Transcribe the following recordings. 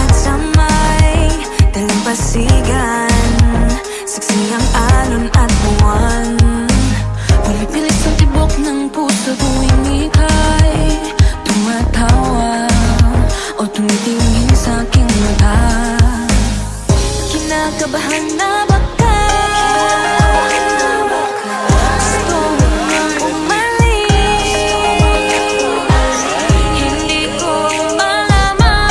Lakad sa may dalampasigan, saksi ang alon at buwan. Pumipilis ang tibok ng puso tuwing ika'y tumatawa o tumitingin sa aking mata. Kinakabahan na ba ka? Gusto mo nang umalis, hindi ko malaman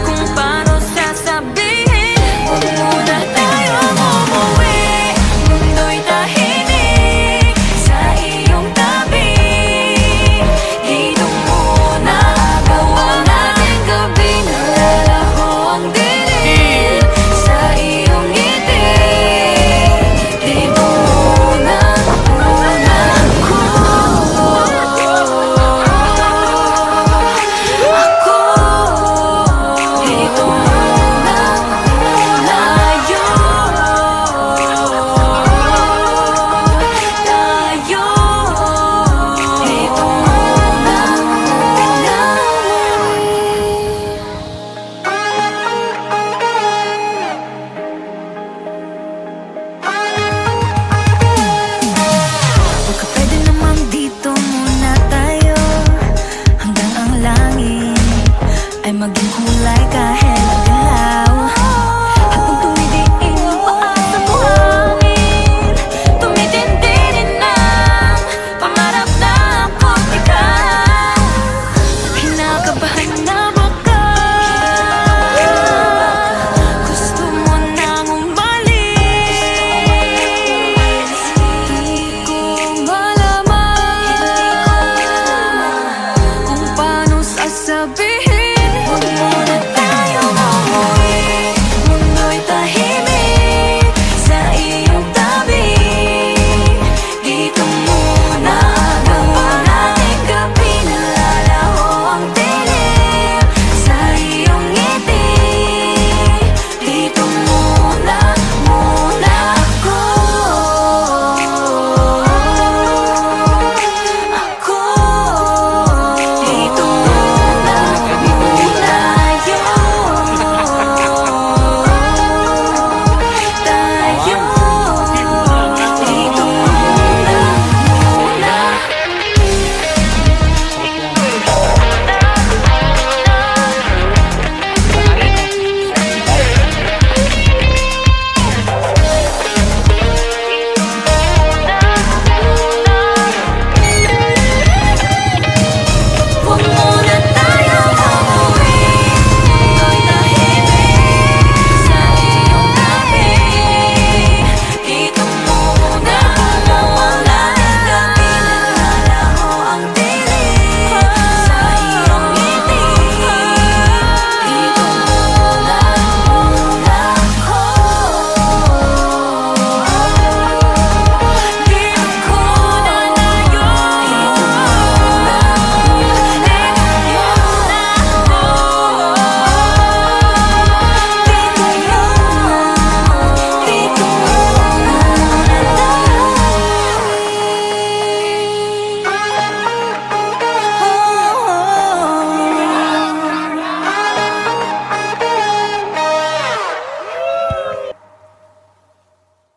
kung paano sasabihin. Huwag muna tayong umuwi, mundo'y tahimik sa iyong tabi. Dito muna gawa natin gabi, nalalaho ang dilim sa iyong ngiti. Dito muna ako, dito muna tayo, dito muna baka pwede naman dito muna tayo, hanggang ang langit ay maging kulay kahit madilaw. Habang tumidiin ang paa sa buhangin, tumitindi din ang pangarap na ako't ikaw. Kinakabahan na ba ka? Gusto mo nang umalis, hindi ko malaman kung paano sasabihin. Huwag muna